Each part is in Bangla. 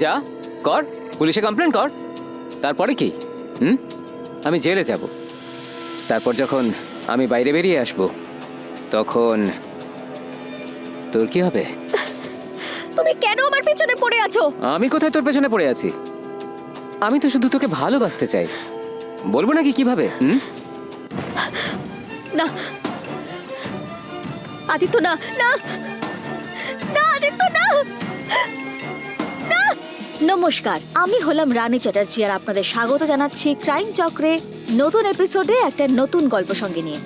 যা কর, পুলিশে কমপ্লেন কর। তারপরে কি? আমি জেলে যাব। তারপর যখন আমি বাইরে বেরিয়ে আসব তখন তোর কি হবে? তুমি কেন আমার পেছনে পড়ে আছো? আমি কোথায় তোর পেছনে পড়ে আছি? আমি তো শুধু তোকে ভালোবাসতে চাই। বলবো নাকি কিভাবে? না আদিত্য, না না না আদিত্য, না না। নমস্কার, আমি হলাম রানী চ্যাটার্জি আর আপনাদের স্বাগত জানাচ্ছি ক্রাইম চক্রে নতুন এপিসোডে একটা নতুন গল্প সঙ্গে নিয়ে।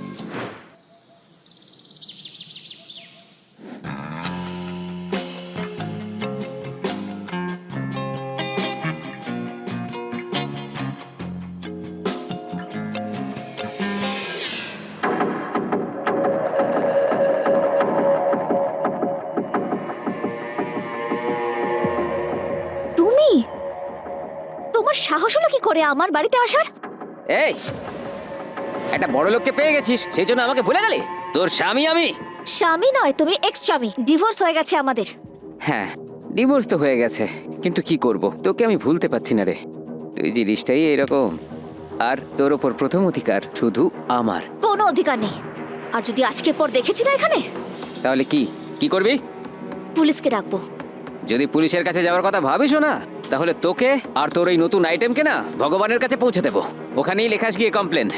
তোমার সাহস হলো কি করে আমার বাড়িতে আসার? এই, একটা বড় লোককে পেয়ে গেছিস, সেই জন্য আমাকে ভুলে গেলি? তোর স্বামী আমি। স্বামী নয়, তুমি এক্স স্বামী। ডিভোর্স হয়ে গেছে আমাদের। হ্যাঁ, ডিভোর্স তো হয়ে গেছে, কিন্তু কি করব, তোকে আমি ভুলতে পারছি না রে। তুই জিনিসটাই এরকম, আর তোর ওপর প্রথম অধিকার শুধু আমার। কোনো অধিকার নেই। আর যদি আজকে পর দেখেছি না এখানে, তাহলে কি কি করবি? পুলিশকে ডাকবো। যদি পুলিশের কাছে যাওয়ার কথা ভাবিস না, তাহলে তোকে আর তোর এই নতুন আইটেমকে না ভগবানের কাছে পৌঁছে দেবো। ওখানেই লেখাস গিয়ে কমপ্লেন।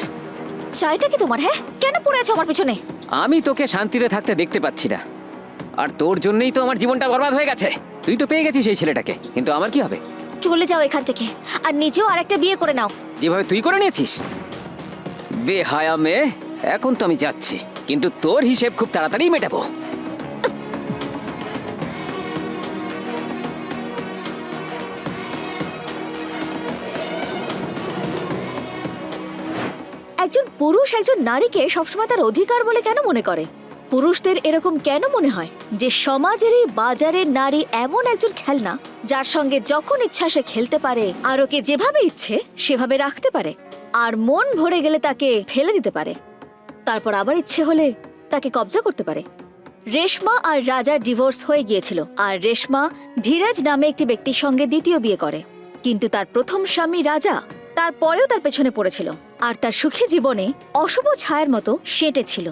চাইটা কি তোমার? হ্যাঁ, কেন পড়ে আছো আমার পিছনে? আমি তোকে শান্তিতে থাকতে দেখতে পাচ্ছি না, আর তোর জন্যই তো আমার জীবনটা বরবাদ হয়ে গেছে। তুই তো পেয়ে গেছিস এই ছেলেটাকে, কিন্তু আমার কি হবে? চলে যাও এখান থেকে, আর নিজেও আরেকটা বিয়ে করে নাও। যেভাবে তুই করে নিয়েছিস। বেহায়া মেয়ে, এখন তো আমি যাচ্ছি, কিন্তু তোর হিসেব খুব তাড়াতাড়ি মেটাবো। একজন পুরুষ একজন নারীকে সবসময় তার অধিকার বলে কেন মনে করে? পুরুষদের এরকম কেন মনে হয় যে সমাজেরই বাজারের নারী এমন একজন খেলনা যার সঙ্গে যখন ইচ্ছা সে খেলতে পারে, আর ওকে যেভাবে ইচ্ছে সেভাবে রাখতে পারে, আর মন ভরে গেলে তাকে ফেলে দিতে পারে, তারপর আবার ইচ্ছে হলে তাকে কবজা করতে পারে। রেশমা আর রাজার ডিভোর্স হয়ে গিয়েছিল, আর রেশমা ধীরাজ নামে একটি ব্যক্তির সঙ্গে দ্বিতীয় বিয়ে করে। কিন্তু তার প্রথম স্বামী রাজা তারপরেও তার পেছনে পড়েছিল, আর তার সুখী জীবনে অশুভ ছায়ার মতো সেঁটেছিল।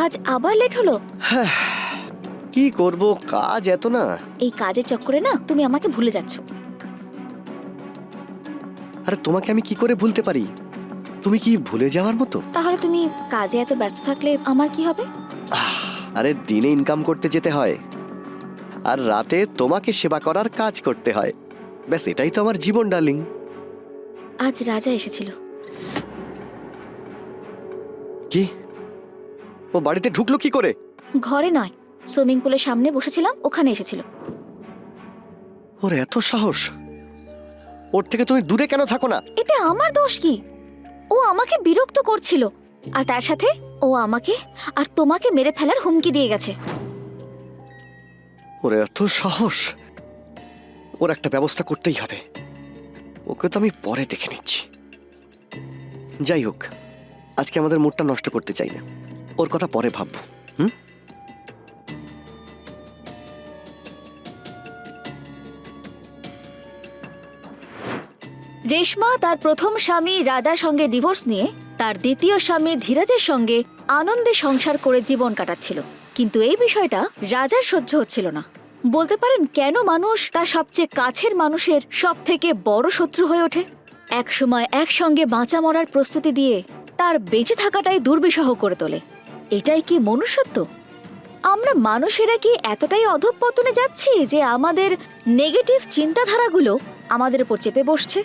আজ আবার লেট হলো। কি করব, কাজ এত না। এই কাজের চক্করে না তুমি আমাকে ভুলে যাচ্ছ। আরে তোমাকে আমি কি করে ভুলতে পারি? তুমি কি ভুলে যাওয়ার মতো? তাহলে তুমি কাজে এত ব্যস্ত থাকলে আমার কি হবে? আরে দিনে ইনকাম করতে যেতে হয়, আর রাতে তোমাকে সেবা করার কাজ করতে হয়। ব্যাস, এটাই তো আমার জীবন, ডার্লিং। আজ রাজা এসেছিল। কি? ও বাড়িতে ঢুকলো কি করে? ঘরে নয়, সুইমিং পুলের সামনে বসেছিলাম, ওখানে এসেছিল। ওর এত সাহস! ওর থেকে তুমি দূরে কেন থাকো না? এতে আমার দোষ কি? ও আমাকে বিরক্ত করছিল, আর তার সাথে ও আমাকে আর তোমাকে মেরে ফেলার হুমকি দিয়ে গেছে। ওর এত সাহস! ওর একটা ব্যবস্থা করতেই হবে। ওকে তো আমি পরে দেখে নিচ্ছি। যাই হোক, আজকে আমাদের মুডটা নষ্ট করতে চাই না। ওর কথা পরে ভাববো। রেশমা তার প্রথম স্বামী রাজার সঙ্গে ডিভোর্স নিয়ে তার দ্বিতীয় স্বামী ধীরাজের সঙ্গে আনন্দে সংসার করে জীবন কাটাচ্ছিল। কিন্তু এই বিষয়টা রাজার সহ্য হচ্ছিল না। বলতে পারেন কেন মানুষ তার সবচেয়ে কাছের মানুষের সব থেকে বড় শত্রু হয়ে ওঠে। একসময় একসঙ্গে বাঁচা মরার প্রস্তুতি দিয়ে তার বেঁচে থাকাটাই দুর্বিষহ করে তোলে। এটাই কি মনুষ্যত্ব? আমরা মানুষেরা কি এতটাই অধঃপতনে যাচ্ছি যে আমাদের নেগেটিভ চিন্তাধারাগুলো আমাদের উপর চেপে বসছে?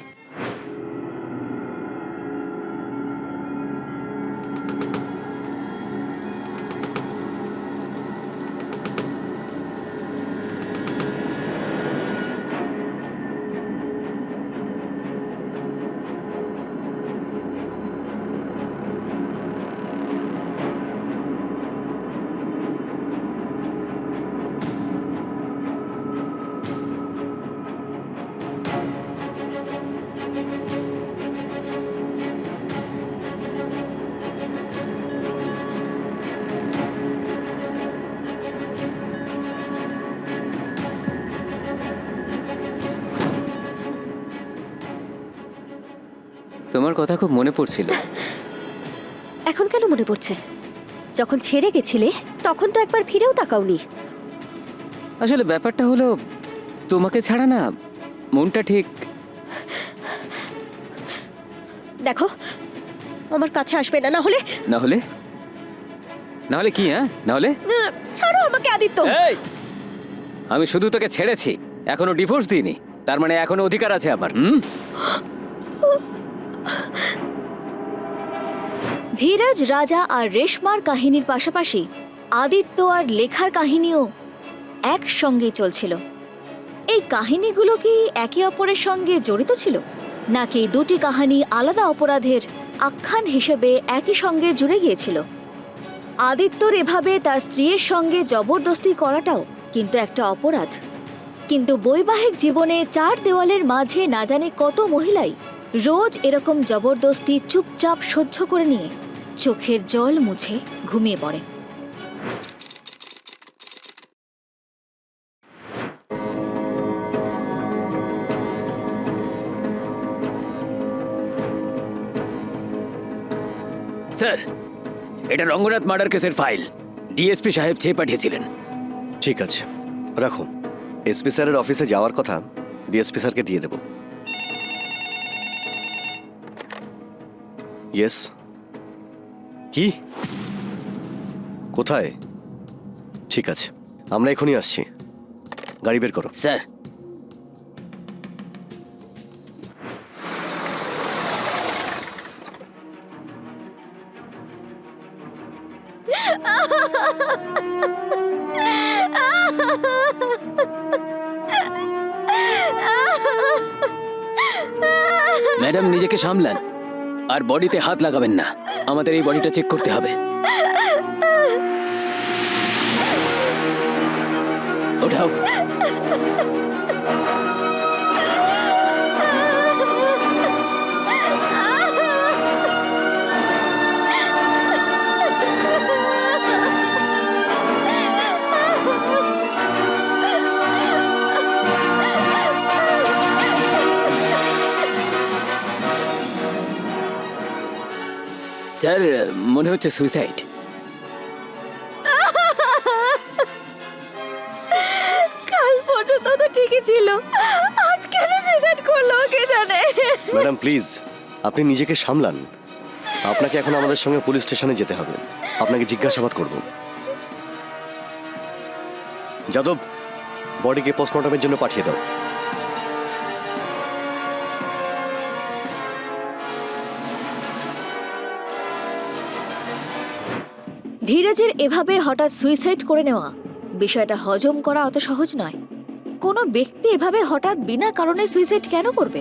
তোমার কথা খুব মনে পড়ছিল। এখন কেন মনে পড়ছে? যখন ছেড়ে গেছিলে তখন তো একবার ফিরেও তাকাওনি। আসলে ব্যাপারটা হলো, তোমাকে ছাড়া না মনটা ঠিক। দেখো, আমার কাছে আসবে না, না হলে না হলে না হলে কি? হ্যাঁ, না হলে ছাড়ো আমাকে আদিত্য। এই, আমি শুধু তোকে ছেড়েছি, এখনো ডিভোর্স দিইনি। তার মানে এখনো অধিকার আছে আমার। ধীরজ, রাজা আর রেশমার কাহিনীর পাশাপাশি আদিত্য আর লেখার কাহিনীও একসঙ্গে চলছিল। এই কাহিনীগুলো কি একে অপরের সঙ্গে জড়িত ছিল, নাকি দুটি কাহিনী আলাদা অপরাধের আখ্যান হিসেবে একই সঙ্গে জুড়ে গিয়েছিল? আদিত্যর এভাবে তার স্ত্রীর সঙ্গে জবরদস্তি করাটাও কিন্তু একটা অপরাধ। কিন্তু বৈবাহিক জীবনে চার দেওয়ালের মাঝে না জানে কত মহিলাই রোজ এরকম জবরদস্তি চুপচাপ সহ্য করে নিয়ে চোখের জল মুছে ঘুমিয়ে পড়ে। স্যার, এটা রঙ্গনাথ মার্ডার কেসের ফাইল। ডিএসপি সাহেব চেয়ে পাঠিয়েছিলেন। ঠিক আছে, রাখো। এসপি স্যারের অফিসে যাওয়ার কথা, ডিএসপি স্যারকে দিয়ে দেব। ইয়েস। কি? কোথায়? ঠিক আছে, আমরা এখনই আসছি। গাড়ি বের করো। স্যার, ম্যাডাম নিজেকে সামলান আর বডিতে হাত লাগাবেন না। আমাদের এই বডিটা চেক করতে হবে। ওঠাও। স্যার, মনে হচ্ছে সুইসাইড। কাল পর্যন্ত তো ঠিকই ছিল, আজ কেন সুইসাইড করলো কে জানে। ম্যাডাম প্লিজ, আপনি নিজেকে সামলান। আপনাকে এখন আমাদের সঙ্গে পুলিশ স্টেশনে যেতে হবে। আপনাকে জিজ্ঞাসাবাদ করব। যাদব, বডিকে পোস্টমর্টমের জন্য পাঠিয়ে দাও। ধীরজের এভাবে হঠাৎ সুইসাইড করে নেওয়া বিষয়টা হজম করা অত সহজ নয়। কোনো ব্যক্তি এভাবে হঠাৎ বিনা কারণে সুইসাইড কেন করবে?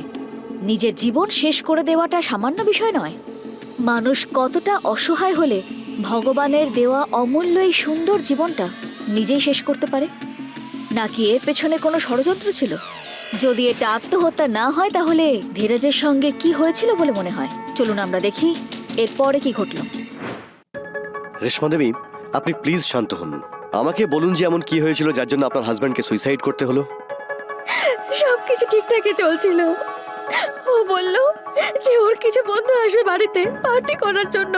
নিজের জীবন শেষ করে দেওয়াটা সামান্য বিষয় নয়। মানুষ কতটা অসহায় হলে ভগবানের দেওয়া অমূল্য এই সুন্দর জীবনটা নিজেই শেষ করতে পারে? নাকি এর পেছনে কোনো ষড়যন্ত্র ছিল? যদি এটা আত্মহত্যা না হয় তাহলে ধীরজের সঙ্গে কি হয়েছিল বলে মনে হয়? চলুন আমরা দেখি এরপরে কি ঘটল। রেশমা দেবী, আপনি প্লিজ শান্ত হন। আমাকে বলুন যে এমন কি হয়েছিল যার জন্য আপনার হাজব্যান্ডকে সুইসাইড করতে হলো। সবকিছু ঠিকঠাকই চলছিল। ও বলল যে ওর কিছু বন্ধু আসবে বাড়িতে পার্টি করার জন্য।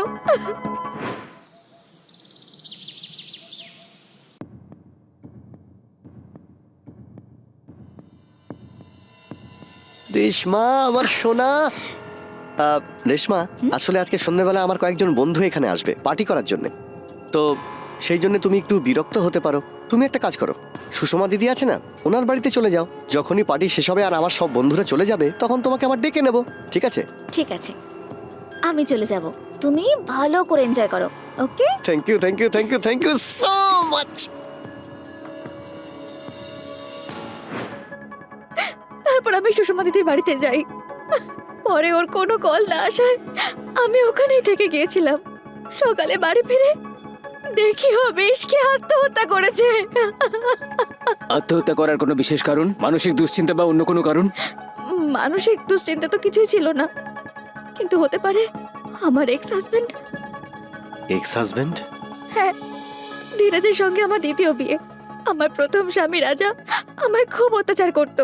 রেশমা, আমার সোনা। রেশমা, আসলে আজকে সন্ধ্যাবেলা আমার কয়েকজন বন্ধু এখানে আসবে পার্টি করার জন্য। তো সেই জন্য তুমি একটু বিরক্ত হতে পারো। তুমি একটা কাজ করো, সুষমা দিদি আছে না, ওনার বাড়িতে চলে যাও। যখনই পার্টি শেষ হবে আর আমার সব বন্ধুরা চলে যাবে, তখন তোমাকে আবার ডেকে নেব। ঠিক আছে? ঠিক আছে, আমি চলে যাব, তুমি ভালো করে এনজয় করো। Okay? Thank you, thank you, thank you, thank you so much. তারপর আমি সুষমা দিদির বাড়িতে যাই। পরে ওর কোনো কল না আসায় আমি ওখানেই থেকে গিয়েছিলাম। সকালে বাড়ি ফিরে দেখি ও বেশকে আত্মহত্যা করেছে। আত্মহত্যা করার কোনো বিশেষ কারণ, মানসিক দুশ্চিন্তা বা অন্য কোনো কারণ? মানসিক দুশ্চিন্তা তো কিছুই ছিল না, কিন্তু হতে পারে আমার এক্স হাজবেন্ড। Ex husband? হ্যাঁ, ধীরজের সঙ্গে আমার দ্বিতীয় বিয়ে। আমার প্রথম স্বামী রাজা আমায় খুব অত্যাচার করত,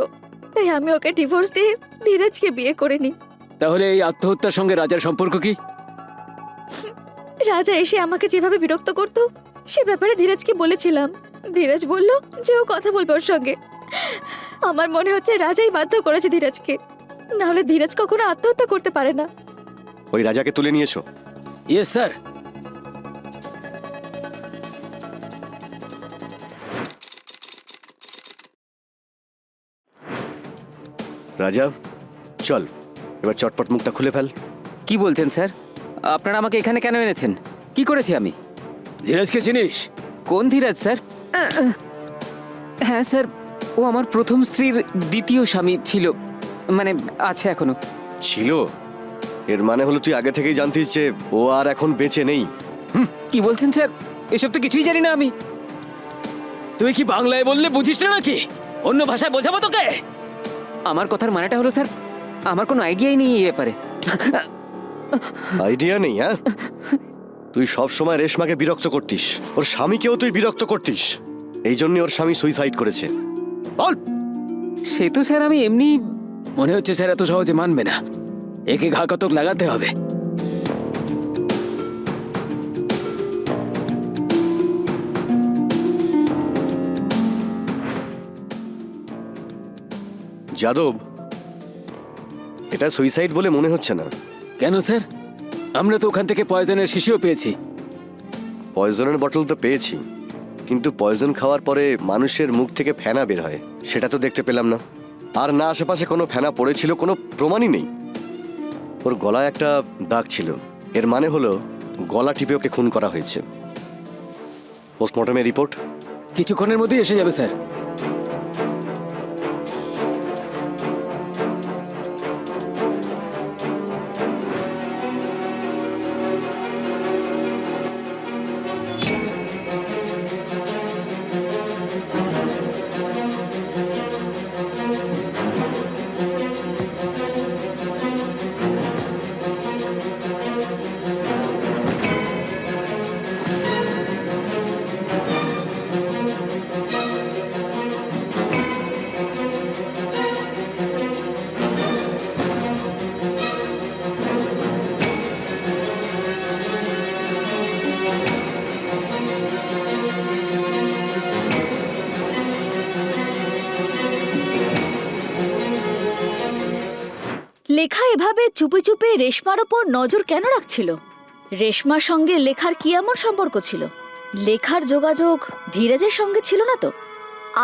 তাই আমি ওকে ডিভোর্স দিয়ে ধীরজকে বিয়ে করে নিই। তাহলে এই আত্মহত্যার সঙ্গে রাজার সম্পর্ক কি? রাজা এসে আমাকে যেভাবে বিরক্ত করতো সে ব্যাপারে ধীরাজকে বলেছিলাম। ধীরাজ বলল যে ও কথা বলবে ওর সঙ্গে। আমার মনে হচ্ছে রাজাই বাধ্য করেছে ধীরাজকে, না হলে ধীরাজ কখনো আত্মহত্যা করতে পারে না। ওই রাজাকে তুলে নিয়েছো? Yes sir. রাজা চল, এবার চটপট মুখটা খুলে ফেল। কি বলছেন স্যার? আপনারা আমাকে এখানে কেন এনেছেন? কি করেছি আমি? ধীরাজকে চিনিস? কোন ধীরাজ স্যার? হ্যাঁ স্যার, ও আমার প্রথম স্ত্রীর দ্বিতীয় স্বামী ছিল, মানে আছে এখনো। ছিল? এর মানে হলো তুই আগে থেকেই জানতিস যে ও আর এখন বেঁচে নেই। কি বলছেন স্যার? এসব তো কিছুই জানি না আমি। তুই কি বাংলায় বললে বুঝিস না নাকি? অন্য ভাষায় বোঝাবো তোকে? আমার কথার মানেটা হলো স্যার, আমার কোনো আইডিয়াই নেই এই ব্যাপারে। আইডিয়া নেই? হ্যাঁ, তুই সব সময় রেশমাকে বিরক্ত করতিস, ওর স্বামীকেও তুই বিরক্ত করতিস, এই জন্য ওর স্বামী সুইসাইড করেছে। বল। সে তো স্যার আমি এমনি। মনে হচ্ছে স্যার এত সহজে মানবে না, একে ঘা কতক লাগাতে হবে। যাদব, এটা সুইসাইড বলে মনে হচ্ছে না। কেন স্যার? আমরা তো ওখান থেকে পয়জনের শিশিও পেয়েছি। পয়জনের বটল তো পেয়েছি, কিন্তু পয়জন খাওয়ার পরে মানুষের মুখ থেকে ফেনা বের হয়, সেটা তো দেখতে পেলাম না। আর না আশেপাশে কোনো ফেনা পড়েছিল, কোনো প্রমাণই নেই। ওর গলায় একটা দাগ ছিল, এর মানে হলো গলা টিপে ওকে খুন করা হয়েছে। পোস্টমর্টমের রিপোর্ট কিছুক্ষণের মধ্যেই এসে যাবে স্যার। লেখা এভাবে চুপে চুপে রেশমার ওপর নজর কেন রাখছিল? রেশমার সঙ্গে লেখার কি এমন সম্পর্ক ছিল? লেখার যোগাযোগ ধীরাজের সঙ্গে ছিল না তো?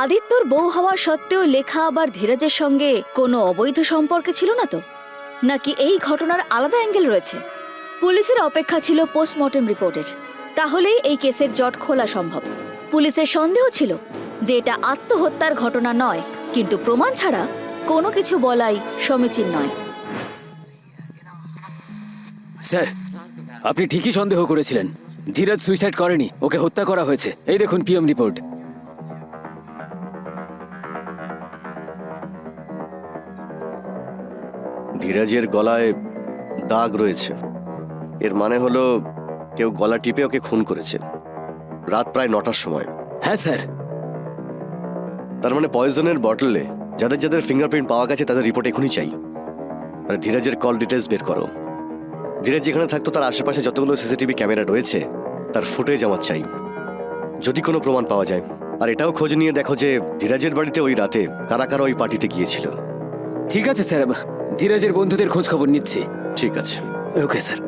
আদিত্যর বউ হওয়া সত্ত্বেও লেখা আবার ধীরাজের সঙ্গে কোনো অবৈধ সম্পর্কে ছিল না তো? নাকি এই ঘটনার আলাদা অ্যাঙ্গেল রয়েছে? পুলিশের অপেক্ষা ছিল পোস্টমর্টেম রিপোর্টের, তাহলেই এই কেসের জট খোলা সম্ভব। পুলিশের সন্দেহ ছিল যে এটা আত্মহত্যার ঘটনা নয়, কিন্তু প্রমাণ ছাড়া কোনো কিছু বলাই সমীচীন নয়। স্যার, আপনি ঠিকই সন্দেহ করেছিলেন। ধীরাজ সুইসাইড করেনি, ওকে হত্যা করা হয়েছে। এই দেখুন পিএম রিপোর্ট। ধীরাজের গলায় দাগ রয়েছে, এর মানে হলো কেউ গলা টিপে ওকে খুন করেছে রাত প্রায় 9টার সময়। হ্যাঁ স্যার। তার মানে পয়জনের বটলে যাদের যাদের ফিঙ্গারপ্রিন্ট পাওয়া গেছে তাদের রিপোর্ট এখনই চাই। আর ধীরাজের কল ডিটেলস বের করো। ধীরাজ যেখানে থাকতো তার আশেপাশে যতগুলো সিসিটিভি ক্যামেরা রয়েছে তার ফুটেজ আমার চাই, যদি কোনো প্রমাণ পাওয়া যায়। আর এটাও খোঁজ নিয়ে দেখো যে ধীরাজের বাড়িতে ওই রাতে কারা কারা ওই পার্টিতে গিয়েছিল। ঠিক আছে স্যার, ধীরাজের বন্ধুদের খোঁজ খবর নিচ্ছি। ঠিক আছে। Okay sir.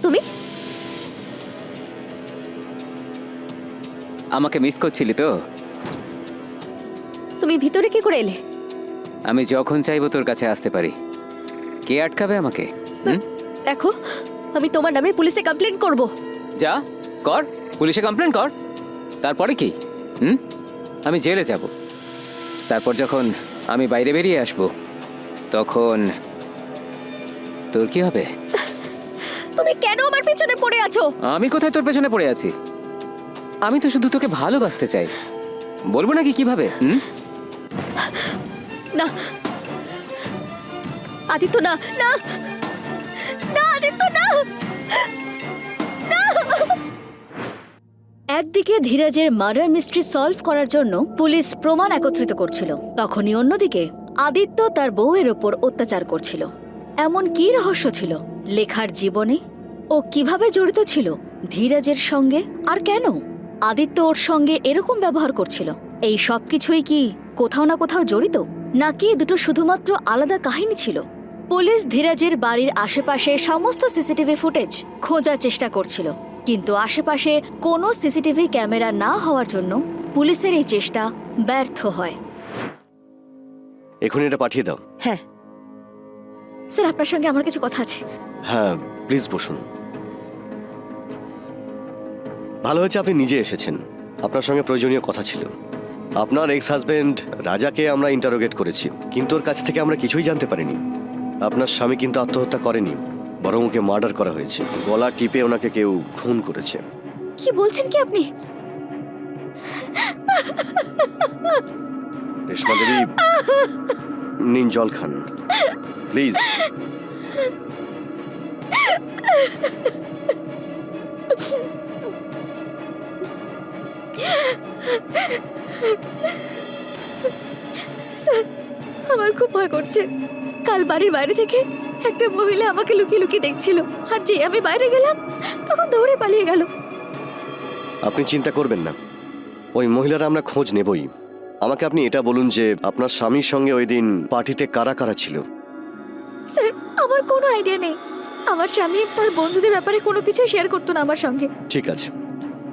তুমি আমাকে মিস করছিলি তো? তুমি ভিতরে কি করে এলে? আমি যখন চাইবো তোর কাছে আসতে পারি। কে আটকাবে আমাকে? হুম? দেখো, আমি তোমার নামে পুলিশে কমপ্লেন করব। যা কর, পুলিশে কমপ্লেন কর। তারপরে কি? হুম? আমি জেলে যাব। তারপর যখন আমি বাইরে বেরিয়ে আসব, তখন তোর কি হবে? তুমি কেন আমার পিছনে পড়ে আছো? আমি কোথায় তোর পেছনে পড়ে আছি? আমি তো শুধু তোকে ভালোবাসতে চাই। বলবো নাকি কিভাবে? হুম? না আদিত্য, না না না আদিত্য, না। একদিকে ধীরাজের মার্ডার মিস্ট্রি সলভ করার জন্য পুলিশ প্রমাণ একত্রিত করছিল, তখনই অন্যদিকে আদিত্য তার বউয়ের ওপর অত্যাচার করছিল। এমন কি রহস্য ছিল লেখার জীবনে? ও কিভাবে জড়িত ছিল ধীরাজের সঙ্গে, আর কেন আদিত্য ওর সঙ্গে এরকম ব্যবহার করছিল? এই সব কিছুই কি কোথাও না কোথাও জড়িত, নাকি দুটো শুধুমাত্র আলাদা কাহিনী ছিল? পুলিশ ধীরাজের বাড়ির আশেপাশে সমস্ত সিসিটিভি ফুটেজ খোঁজার চেষ্টা করছিল, কিন্তু আশেপাশে কোনো সিসিটিভি ক্যামেরা না হওয়ার জন্য পুলিশের এই চেষ্টা ব্যর্থ হয়। এখনই এটা পাঠিয়ে দাও। হ্যাঁ স্যার, আপনার সঙ্গে আমার কিছু কথা আছে। হ্যাঁ, প্লিজ বসুন। ভালো হয়েছে আপনি নিজে এসেছেন। আপনার সঙ্গে প্রয়োজনীয় কথা ছিল। আপনার এক্স হাজবেন্ড রাজাকে আমরা ইন্টারোগেট করেছি, কিন্তু ওর কাছ থেকে আমরা কিছুই জানতে পারিনি। আপনার স্বামী কিন্তু আত্মহত্যা করেনি, বরং ওকে মার্ডার করা হয়েছে। গলা টিপে ওনাকে কেউ খুন করেছে। কি বলছেন কি আপনি? রেশমা দেবী, নিন জল খান প্লিজ। স্যার, আমার খুব ভয় করছে। কাল বাড়ির বাইরে থেকে একটা মহিলা আমাকে লুকিয়ে লুকিয়ে দেখছিল, আর যে আমি বাইরে গেলাম তখন দৌড়ে পালিয়ে গেল। আপনি চিন্তা করবেন না, ওই মহিলারা আমরা খোঁজ নেবই। আমাকে আপনি এটা বলুন যে আপনার স্বামীর সঙ্গে ওই দিন পার্টিতে কারা কারা ছিল? স্যার, আমার কোনো আইডিয়া নেই। আমার স্বামী তার বন্ধুদের ব্যাপারে কোনো কিছু শেয়ার করতো না আমার সঙ্গে। ঠিক আছে,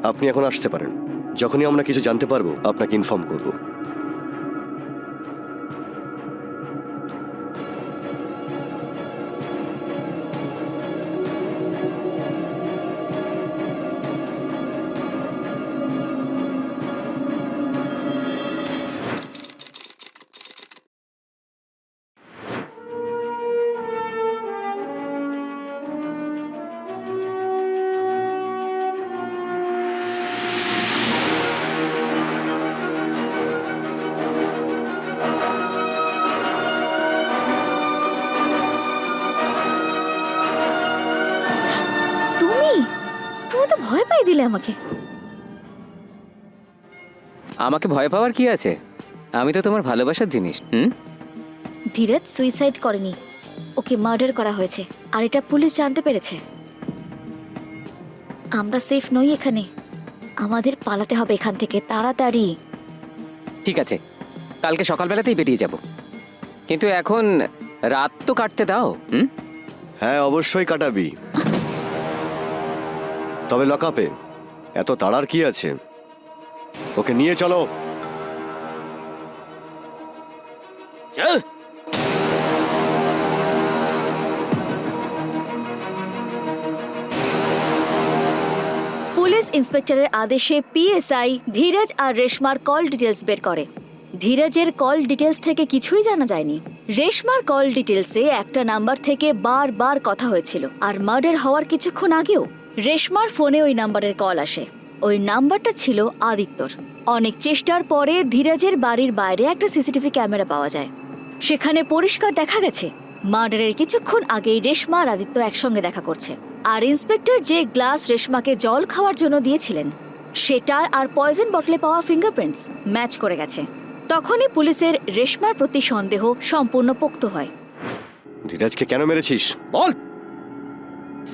আপনি এখন আসতে পারেন। যখনই আমরা কিছু জানতে পারবো আপনাকে ইনফর্ম করব। তুমি তুমি তো ভয় পাই দিলে আমাকে। আমাকে ভয় পাওয়ার কি আছে? আমি তো তোমার ভালোবাসার জিনিস। হুম? ধীরজ সুইসাইড করেনি, ওকে মার্ডার করা হয়েছে, আর এটা পুলিশ জানতে পেরেছে। আমরা সেফ নই এখানে, আমাদের পালাতে হবে এখান থেকে তাড়াতাড়ি। ঠিক আছে, কালকে সকালবেলাতেই বেরিয়ে যাব, কিন্তু এখন রাত তো কাটতে দাও। হুম? হ্যাঁ, অবশ্যই কাটাবি, তবে লকআপে। এত তাড়ার কি আছে? ওকে নিয়ে চলো। চল। পুলিশ ইন্সপেক্টরের আদেশে পিএসআই ধীরজ আর রেশমার কল ডিটেলস বের করে। ধীরজের কল ডিটেলস থেকে কিছুই জানা যায়নি। রেশমার কল ডিটেলসে একটা নাম্বার থেকে বারবার কথা হয়েছিল, আর মার্ডার হওয়ার কিছুক্ষণ আগেও রেশমার ফোনে ওই নাম্বারের কল আসে। ওই নাম্বারটা ছিল আদিত্যর। অনেক চেষ্টার পরে ধীরজের বাড়ির বাইরে একটা সিসিটিভি ক্যামেরা পাওয়া যায়। সেখানে পরিষ্কার দেখা গেছে মার্ডারের কিছুক্ষণ আগেই রেশমা আর আদিত্য একসঙ্গে দেখা করছে। আর ইন্সপেক্টর যে গ্লাস রেশমাকে জল খাওয়ার জন্য দিয়েছিলেন, সেটার আর পয়জন বটলে পাওয়া ফিঙ্গারপ্রিন্টস ম্যাচ করে গেছে। তখনই পুলিশের রেশমার প্রতি সন্দেহ সম্পূর্ণ পোক্ত হয়। ধীরাজকে কেন মেরেছিস বল?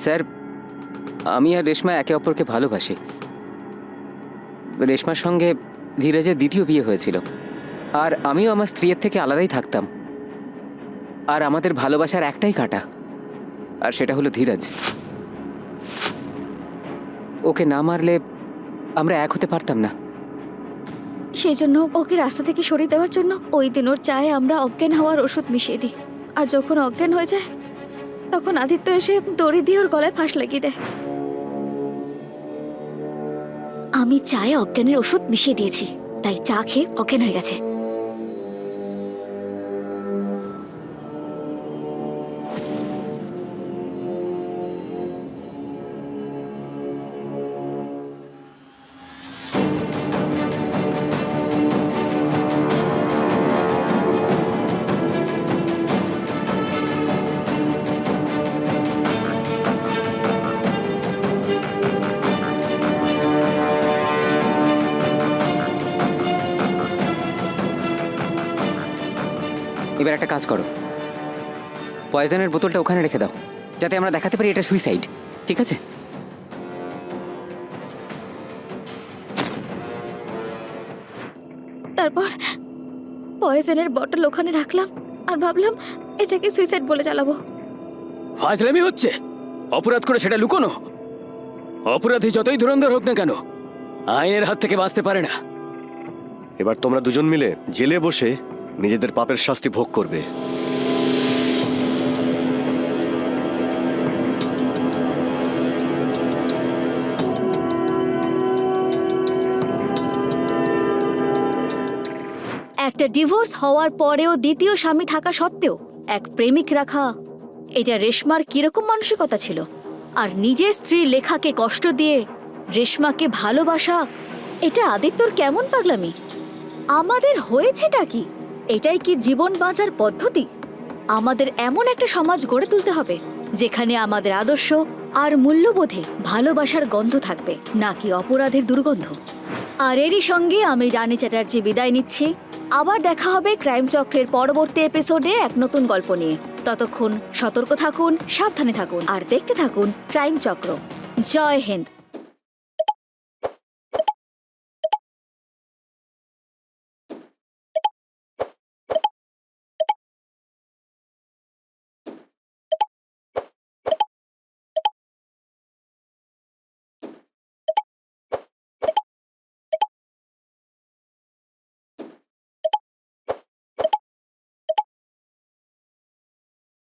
স্যার, আমি আর রেশমা একে অপরকে ভালোবাসি। রেশমার সঙ্গে ধীরজের দ্বিতীয় বিয়ে হয়েছিল, আর আমিও আমার স্ত্রীর থেকে আলাদাই থাকতাম। আর আমাদের ভালোবাসার একটাই কাঁটা, আর সেটা হলো ধীরজ। ওকে না মারলে আমরা এক হতে পারতাম না। সেই জন্য ওকে রাস্তা থেকে সরিয়ে দেওয়ার জন্য ওই দিন ওর চায়ে আমরা অজ্ঞান হওয়ার ওষুধ মিশিয়ে দিই। আর যখন অজ্ঞান হয়ে যায় তখন আদিত্য এসে দড়ি দিয়ে ওর গলায় ফাঁস লাগিয়ে দেয়। আমি চায়ে অজ্ঞানের ওষুধ মিশিয়ে দিয়েছি, তাই চা খেয়ে অজ্ঞান হয়ে গেছে। এবার একটা কাজ করো, পয়জনের বোতলটা ওখানে রেখে দাও, যাতে আমরা দেখাতে পারি এটা সুইসাইড। ঠিক আছে? তারপর পয়জনের বটল ওখানে রাখলাম আর ভাবলাম এটাকে সুইসাইড বলে চালাবো। ফাজলামি হচ্ছে। অপরাধ করে সেটা লুকোনো। অপরাধী যতই ধুরন্ধর হোক না কেন, আইনের হাত থেকে বাঁচতে পারে না। এবার তোমরা দুজন মিলে জেলে বসে নিজেদের পাপের শাস্তি ভোগ করবে। একটা ডিভোর্স হওয়ার পরেও দ্বিতীয় স্বামী থাকা সত্ত্বেও এক প্রেমিক রাখা, এটা রেশমার কিরকম মানসিকতা ছিল? আর নিজের স্ত্রী লেখাকে কষ্ট দিয়ে রেশমাকে ভালোবাসা, এটা আদিত্যর কেমন পাগলামি? আমাদের হয়েছেটা কি? এটাই কি জীবন বাঁচার পদ্ধতি? আমাদের এমন একটা সমাজ গড়ে তুলতে হবে যেখানে আমাদের আদর্শ আর মূল্যবোধে ভালোবাসার গন্ধ থাকবে, নাকি অপরাধের দুর্গন্ধ। আর এরই সঙ্গে আমি রানী চ্যাটার্জি বিদায় নিচ্ছি। আবার দেখা হবে ক্রাইম চক্রের পরবর্তী এপিসোডে এক নতুন গল্প নিয়ে। ততক্ষণ সতর্ক থাকুন, সাবধানে থাকুন আর দেখতে থাকুন ক্রাইম চক্র। জয় হিন্দ।